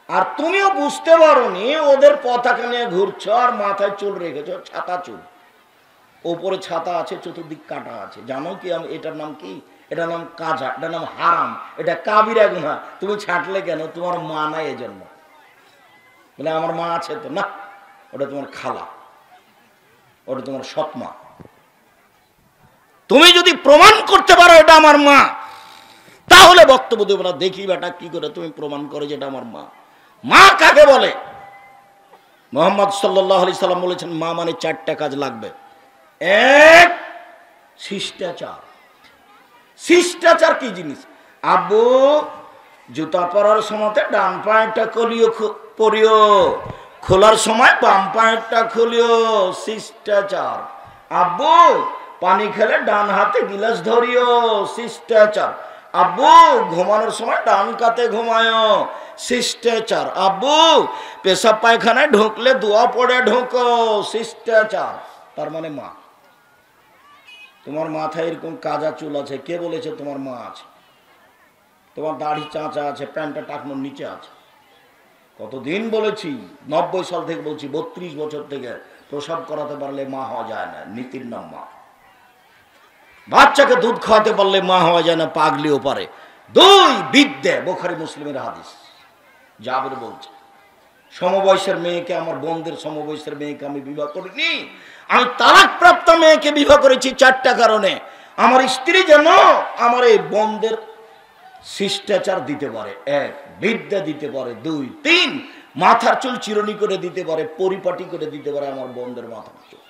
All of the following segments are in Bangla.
আর তুমিও বুঝতে পারোনি ওদের পতাকা নিয়ে ঘুরছো আর মাথায় চুল রেখেছো ছাতা চুল, ওপরে ছাতা আছে, চতুর্দিক কাটা আছে। জানো কি এটার নাম কি? এটার নাম কাজা, এটার নাম হারাম, এটা কাবিরা গুনাহ। তুমি ছাঁটলে কেন? তোমার মা নাই এজন্য। বলে আমার মা আছে তো না, ওটা তোমার খালা, ওটা তোমার সৎ মা। তুমি যদি প্রমাণ করতে পারো এটা আমার মা, তাহলে বক্তব্য দেবো না। দেখি বেটা কি করে তুমি প্রমাণ করো যেটা আমার মা। মা কাকে বলে? মুহাম্মদ সাল্লাল্লাহু আলাইহি সাল্লাম বলেছেন মা মানে 4টা কাজ লাগবে। এক, শিষ্টাচার। শিষ্টাচার কি জিনিস? আব্বু জুতা পরার সময় ডান পায়েরটা পরিও, খোলার সময় বাম পায়েরটা খুলিও, শিষ্টাচার। আব্বু পানি খেলে ডান হাতে গিলাস ধরিও, শিষ্টাচার। আব্বু ঘুমানোর সময় ডান কাতে ঘুমায়, শিষ্টাচার। আব্বু পেশাব পায়খানায় ঢুকলে দোয়া পড়ে ঢুকো, শিষ্টাচার। তার মানে মা। তোমার মাথায় এরকম কাজা চুল আছে, কে বলেছে তোমার মা আছে? তোমার দাড়ি চাঁচা আছে, প্যান্টটা টাকনোর নিচে আছে। কতদিন বলেছি, 90 সাল থেকে বলছি, 32 বছর থেকে, প্রসব করাতে পারলে মা হওয়া যায় না, নীতির নাম মা। বাচ্চাকে দুধ খাওয়াতে পারলে মা হওয়া যায় না, পাগলিও পারে। 2 বিদ্যে, বুখারী মুসলিমের হাদিস। জাবের বলছে সমবয়সের মেয়েকে, আমার বোনদের সমবয়সের মেয়েকে আমি বিবাহ করিনি। আমি তালাকপ্রাপ্ত মেয়েকে বিবাহ করেছি 4টা কারণে। আমার স্ত্রী যেন আমার এই বোনদের শিষ্টাচার দিতে পারে, 1 বিদ্যা দিতে পারে, 2 3 মাথার চুল চিরুনি করে দিতে পারে, পরিপাটি করে দিতে পারে আমার বোনদের মাথার চুল।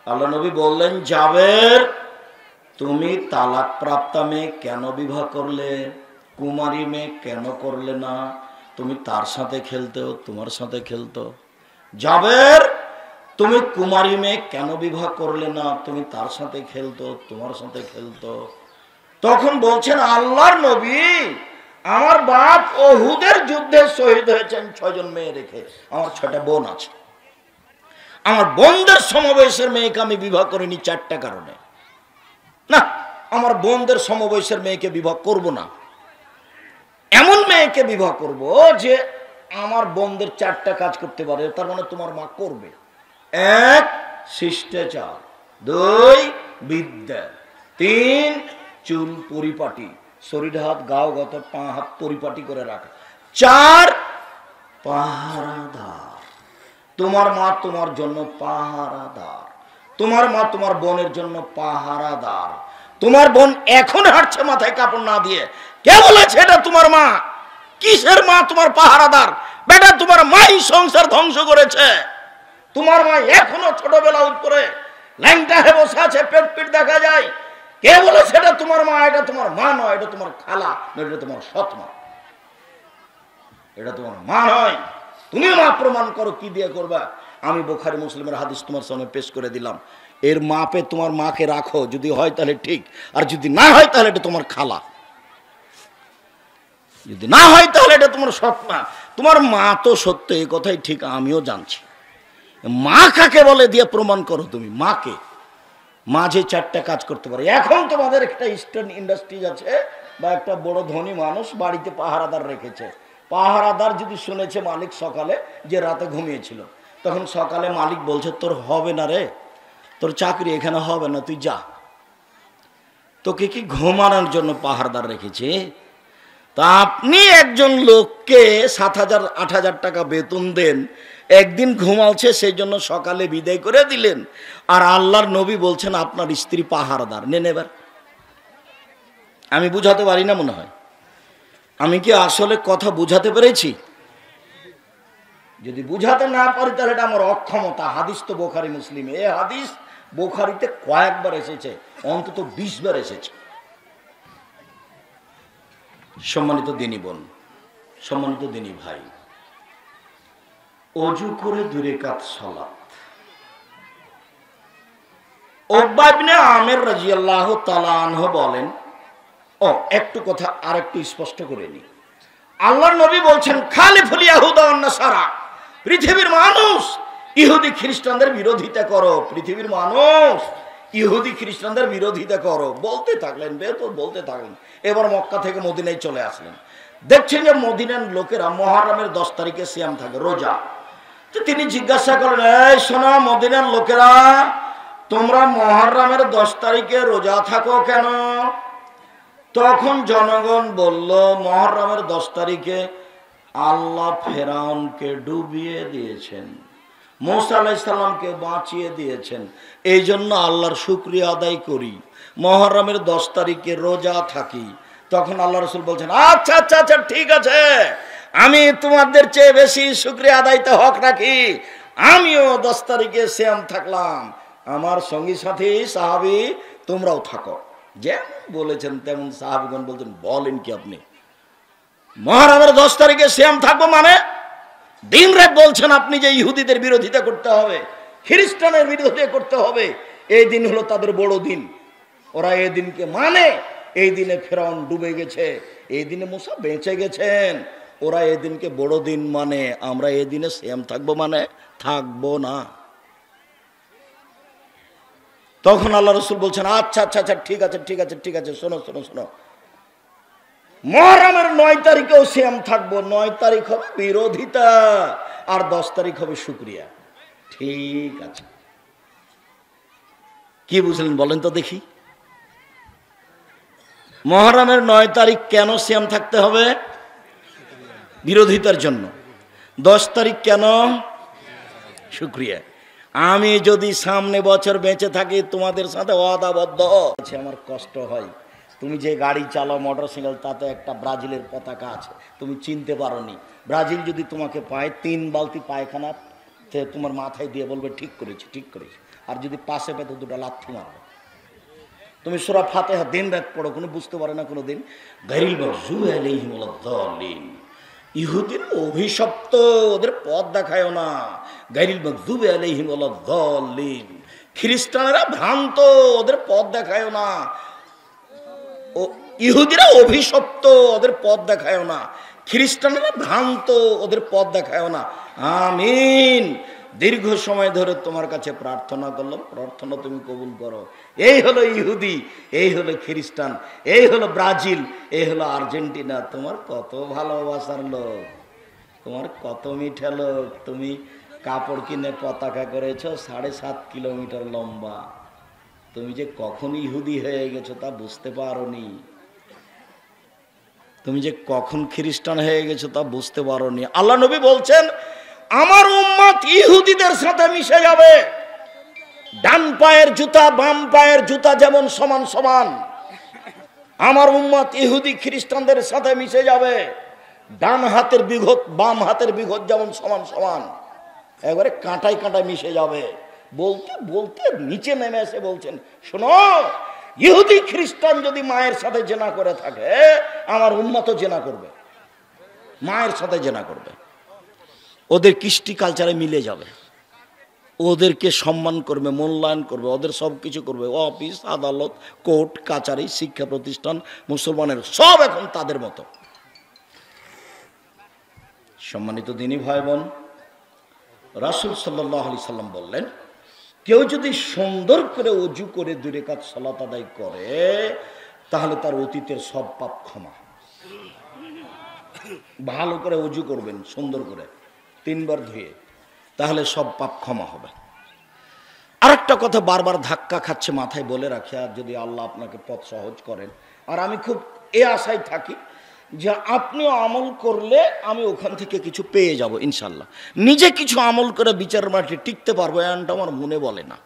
আল্লাহ নবী বললেন, জাবের তুমি তালাকপ্রাপ্ত মেয়ে কেন বিবাহ করলে? কুমারী মেয়ে কেন করলে না? তুমি তার সাথে খেলতে, তোমার সাথে খেলতো। জাবের তুমি কুমারী মেয়ে কেন বিবাহ করলে না? তুমি তার সাথে খেলতো, তোমার সাথে খেলতো। তখন বলছেন আল্লাহর নবী, আমার বাপ ওহুদের যুদ্ধে শহীদ হয়েছেন 6 জন মেয়ে রেখে, আমার 6টা বোন আছে। আমার বোনদের সমবয়সের মেয়েকে আমি বিবাহ করিনি 4টা কারণে। না, আমার বোনদের সমবয়সের মেয়েকে বিবাহ করব না। এমন মেয়েকে বিবাহ করব যে আমার বোনদের 4টা কাজ করতে পারে। তার মানে তোমার মা করবে। 1 শিষ্টাচার, 2 বিদ্যা, 3 চুল পরিপাটি, শরীর হাত গাও গত, পা হাত পরিপাটি করে রাখা, 4 পাহারাদার। তোমার মা তোমার জন্য পাহারাদার, তোমার মা তোমার বোনের জন্য পাহারাদার। তোমার বোন এখন হাঁটছে মাথায় কাপড় না দিয়ে, কে বলেছে এটা তোমার মা? কিসের মা তোমার পাহারাদার? বেটা তোমার মাই সংসার ধ্বংস করেছে। তোমার মা এখনো ছোটবেলা উপরে ল্যাংটা হয়ে বসে আছে, পেট পিট দেখা যায়। কে বলেছে এটা তোমার মা? এটা তোমার মা নয়, এটা তোমার খালা, এটা তোমার সৎ মা, এটা তোমার মা নয়। তুমি মা প্রমাণ করো, কি দিয়ে করবা? আমি বুখারী মুসলিমের হাদিস তোমার সামনে পেশ করে দিলাম। এর মাপে তোমার মাকে রাখো, যদি হয় তাহলে ঠিক, আর যদি না হয় তাহলে এটা তোমার খালা, যদি না হয় তাহলে এটা তোমার সৎ মা। তোমার মা তো সত্য, এই কথাই ঠিক, আমিও জানছি। মা কাকে বলে দিয়ে প্রমাণ করো তুমি মাকে। মা যে 4টা কাজ করতে পারে। এখন তোমাদের একটা ইস্টার্ন ইন্ডাস্ট্রিজ আছে বা একটা বড় ধনী মানুষ বাড়িতে পাহারাদার রেখেছে। পাহারাদার যদি শুনেছে মালিক সকালে যে রাতে ঘুমিয়েছিল, তখন সকালে মালিক বলছে তোর হবে না রে, তোর চাকরি এখানে হবে না, তুই যা। তোকে কি ঘুমানোর জন্য পাহারাদার রেখেছে? তা আপনি একজন লোককে 7,000 8,000 টাকা বেতন দেন, একদিন ঘুমাচ্ছে সেই জন্য সকালে বিদায় করে দিলেন, আর আল্লাহর নবী বলছেন আপনার স্ত্রী পাহারাদার। নেন এবার। আমি বুঝাতে পারি না মনে হয়। আমি কি আসলে কথা বুঝাতে পেরেছি? যদি বুঝাতে না পারি তাহলে এটা আমার অক্ষমতা। হাদিস তো বুখারী মুসলিমে, এই হাদিস বুখারীতে কয়েকবার এসেছে, অন্তত 20 বার এসেছে। সম্মানিত দিনী বোন, সম্মানিত দিনী ভাই, অজু করে 2 রাকাত সালাত। উকবা ইবনে আমির রাদিয়াল্লাহু তাআলা আনহু বলেন, একটু কথা আর একটু স্পষ্ট করে নি। আল্লাহর নবী বলছেন খালিফুল ইয়াহুদা ওয়ান নাসারা, পৃথিবীর মানুষ ইহুদি খ্রিস্টানদের বিরোধিতা করো, পৃথিবীর মানুষ ইহুদি খ্রিস্টানদের বিরোধিতা করো। বলতে থাকলেন, বেতন বলতে থাকলেন। এবার মক্কা থেকে মদিনায় চলে আসলেন। দেখছেন যে মদিনার লোকেরা মুহররমের 10 তারিখে সিয়াম থাকে, রোজা। তো তিনি জিজ্ঞাসা করেন, এই শোনো মদিনার লোকেরা, তোমরা মুহররমের 10 তারিখে রোজা থাকো কেন? তখন জনগণ বলল, মুহররমের 10 তারিখে আল্লাহ ফেরাউনকে ডুবিয়ে দিয়েছেন, মূসা আলাইহিস সালামকে বাঁচিয়ে দিয়েছেন, এই জন্য আল্লাহর শুকরিয়া আদায় করি, মুহররমের 10 তারিখে রোজা থাকি। তখন আল্লাহ রাসূল বলছেন, আচ্ছা আচ্ছা আচ্ছা ঠিক আছে, আমি তোমাদের চেয়ে বেশি শুকরিয়া আদায়তে হক রাখি, আমিও 10 তারিখে সিয়াম থাকলাম, আমার সঙ্গী সাথী সাহাবী তোমরাও থাকো। যেমন বলেছেন তেমন সাহাবীগণ বলছেন, বলেন কি আপনি, মুহররমের 10 তারিখে সিয়াম থাকবো মানে? দিন রাত বলছেন আপনি যে ইহুদিদের বিরোধিতা করতে হবে, খ্রিস্টানের বিরোধিতা করতে হবে, এই দিন হলো তাদের বড় দিন, ওরা এই দিনকে মানে। এই দিনে ফেরাউন ডুবে গেছে, এই দিনে মূসা বেঁচে গেছেন, ওরা এই দিনকে বড় দিন মানে, আমরা এই দিনে সিয়াম থাকবো মানে থাকবো না। তখন আল্লাহ রাসূল বলছেন, আচ্ছা আচ্ছা আচ্ছা ঠিক আছে ঠিক আছে ঠিক আছে, শোনো শোনো শোনো, মুহররমের 9 তারিখেও সিয়াম থাকবো, 9 তারিখ হবে বিরোধিতা আর 10 তারিখ হবে শুকরিয়া। ঠিক আছে, কি বুঝলেন বলেন তো দেখি? মুহররমের 9 তারিখ কেন সিয়াম থাকতে হবে? বিরোধিতার জন্য। 10 তারিখ কেন? শুকরিয়া। আমি যদি সামনে বছর বেঁচে থাকি তোমাদের সাথে ওয়াদাবদ্ধ আছে, আমার কষ্ট হয়, তুমি যে গাড়ি চালাও মোটরসাইকেল, তাতে একটা ব্রাজিলের পতাকা আছে, তুমি চিনতে পারোনি, ব্রাজিল যদি তোমাকে পায় 3 বালতি পায়খানা তোমার মাথায় দিয়ে বলবে ঠিক করেছি ঠিক করেছি, আর যদি পাশে পেতে 2টা লাথি মারবে। তুমি সূরা ফাতিহা দিন রাত পড়ো, কোনো বুঝতে পারে না কোনো দিন। গায়রিল মাগযুবি আলাইহিম ওয়ালাদ-দাল্লিন, ইহুদির অভিশপ্ত, ওদের পথ দেখায়ও না। গায়রিল মাগযুবি আলাইহিম ওয়ালাদ-দাল্লিন, খ্রিস্টানেরা ভ্রান্ত, ওদের পথ দেখায়ও না। ও ইহুদিরা অভিশপ্ত, ওদের পথ দেখায়ও না। খ্রিস্টানেরা ভ্রান্ত, ওদের পথ দেখায়ও না। আমিন। দীর্ঘ সময় ধরে তোমার কাছে প্রার্থনা করলাম, প্রার্থনা তুমি কবুল করো। এই হলো ইহুদি, এই হলো খ্রিস্টান, এই হলো ব্রাজিল, এই হলো আর্জেন্টিনা। তোমার কত ভালোবাসার লোক, তোমার কত মিঠা লোক। তুমি কাপড় কিনে পতাকা করেছো 7.5 কিলোমিটার লম্বা, তুমি যে কখন ইহুদি হয়ে গেছো তা বুঝতে পারোনি, তুমি যে কখন খ্রিস্টান হয়ে গেছো তা বুঝতে পারোনি। আল্লাহ নবী বলছেন, আমার উম্মত ইহুদিদের সাথে মিশে যাবে, ডান পায়ের জুতা বাম পায়ের জুতা যেমন সমান সমান, আমার উম্মত ইহুদি খ্রিস্টানদের সাথে মিশে যাবে, ডান হাতের বিঘত বাম হাতের বিঘত যেমন সমান সমান, একবারে কাঁটায় কাঁটায় মিশে যাবে। বলতে বলতে নিচে নেমে এসে বলছেন, শোনো, ইহুদি খ্রিস্টান যদি মায়ের সাথে জেনা করে থাকে, আমার উম্মতও জেনা করবে, মায়ের সাথে জেনা করবে, ওদের কৃষ্টি কালচারে মিলে যাবে, ওদেরকে সম্মান করবে, মূল্যায়ন করবে, ওদের সব কিছু করবে, অফিস আদালত কোর্ট কাচারি শিক্ষা প্রতিষ্ঠান মুসলমানের সব এখন তাদের মতো। সম্মানিত দিনী ভাই বোন, রাসূল সাল্লাল্লাহু আলাইহি সাল্লাম বললেন, কেউ যদি সুন্দর করে ওযু করে 2 রাকাত সালাত আদায় করে, তাহলে তার অতীতের সব পাপ ক্ষমা। ভালো করে ওযু করবেন, সুন্দর করে 3 বার ধুয়ে, তাহলে সব পাপ ক্ষমা হবে। আরেকটা কথা বারবার ধাক্কা খাচ্ছে, মাথায় বলে রাখি, আর যদি আল্লাহ আপনাকে পথ সহজ করেন, আর আমি খুব এ আশায় থাকি যে আপনিও আমল করলে আমি ওখান থেকে কিছু পেয়ে যাব ইনশাল্লাহ। নিজে কিছু আমল করে বিচার মাঠে টিকতে পারবো এমনটা আমার মনে বলে না।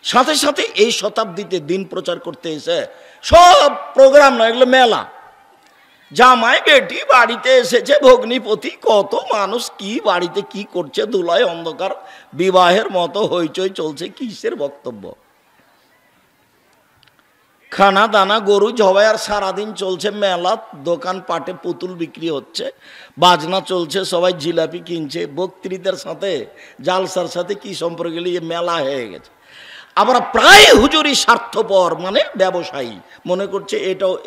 সাথে সাথে এই শতাব্দীতে দিন প্রচার করতে এসে সব প্রোগ্রাম না, এগুলো মেলা। জামাই বেটি বাড়িতে এসেছে, ভগ্নিপতি, কত মানুষ কি বাড়িতে কি করছে, ধুলায় অন্ধকার বিবাহের মতো হইচই চলছে, কিসের বক্তব্য? খানা দানা গরু জবাই, আর সারাদিন চলছে মেলা, দোকান পাটে পুতুল বিক্রি হচ্ছে, বাজনা চলছে, সবাই জিলাপি কিনছে, বক্তৃতার সাথে জালসার সাথে কি সম্পর্ক গেলে মেলা হয়ে গেছে। আবার প্রায় হুজুরি স্বার্থপর, মানে ব্যবসায়ী, মনে করছে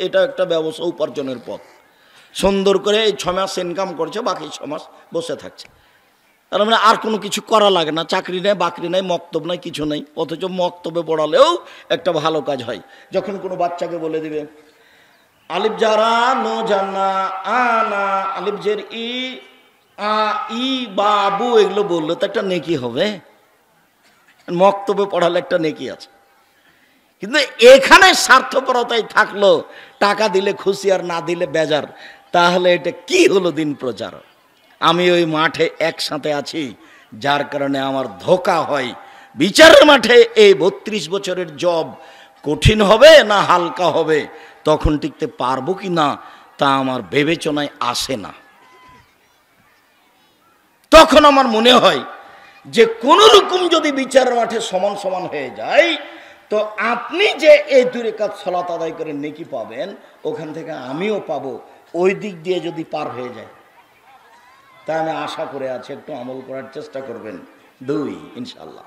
এটা একটা ব্যবসা, উপার্জনের পথ। সুন্দর করে এই 6 মাস ইনকাম করছে, বাকি 6 মাস বসে থাকছে, তার মানে আর কোনো কিছু করা লাগে না, চাকরি নেই বাকরি নেই মক্তব নাই কিছু নেই। অথচ মক্তবে পড়ালেও একটা ভালো কাজ হয়। যখন কোনো বাচ্চাকে বলে দিবে আলিফ জারা নো জান্না আনা আলিফ জের ই আ ই বাবু এগুলো বললে তো একটা নেকি হবে, মক্তবে পড়ালে একটা নেকি আছে। কিন্তু এখানে স্বার্থপরতাই থাকলো, টাকা দিলে খুশি আর না দিলে বেজার, তাহলে এটা কি হলো দিন প্রচার? আমি ওই মাঠে একসাথে আছি, যার কারণে আমার ধোঁকা হয়। বিচারের মাঠে এই 32 বছরের জব কঠিন হবে না হালকা হবে, তখন টিকতে পারবো কি না তা আমার বিবেচনায় আসে না। তখন আমার মনে হয় যে কোন রকম যদি বিচারের মাঠে সমান সমান হয়ে যায়, তো আপনি যে এই 2 রাকাত সালাত আদায় করে নেকি পাবেন, ওখান থেকে আমিও পাবো। ওই দিক দিয়ে যদি পার হয়ে যায়, তাই আমি আশা করে আছি একটু আমল করার চেষ্টা করবেন। 2 ইনশাআল্লাহ।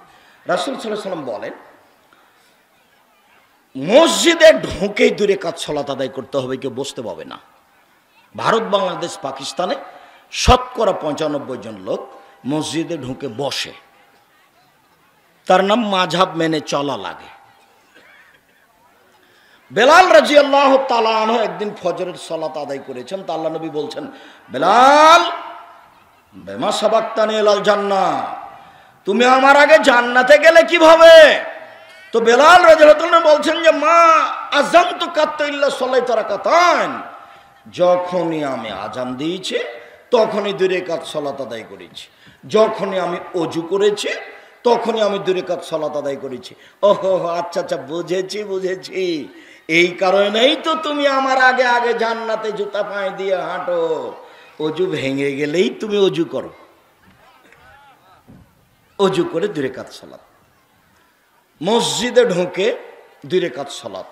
রাসূল সাল্লাল্লাহু আলাইহি ওয়াসাল্লাম বলেন, মসজিদে ঢুকেই 2 রাকাত সালাত আদায় করতে হবে, কেউ বসতে পাবে না। ভারত, বাংলাদেশ, পাকিস্তানে শতকরা 95 জন লোক মসজিদে ঢুকে বসে, তার নাম মাযহাব মেনে চলা লাগে। বেলাল রাদিয়াল্লাহু তাআলা আনহু একদিন ফজরের সালাত আদায় করেছেন, তা আল্লাহ নবী বলছেন, বেলাল বেমা সাবাক্তানি ইলাল জান্নাহ, তুমি আমার আগে জান্নাতে গেলে কিভাবে? তো বেলাল রাদিয়াল্লাহু তাআলা বলছেন যে মা আযানতু কাত্তা ইল্লা সাল্লাতু রাকাতান, যখনই আমি আজান দিয়েছি তখনই 2 রাকাত সালাত আদায় করেছি, যখনই আমি ওযু করেছি তখনই আমি 2 রাকাত সালাত আদায় করেছি। ওহো আচ্ছা আচ্ছা, বুঝেছি। এই কারণেই তো তুমি আমার আগে আগে জান্নাতে জুতা পায়ে দিয়ে হাঁটো। ওযু ভেঙে গেলেই তুমি ওযু করো, ওযু করে 2 রাকাত সালাত, মসজিদে ঢুকে 2 রাকাত সালাত।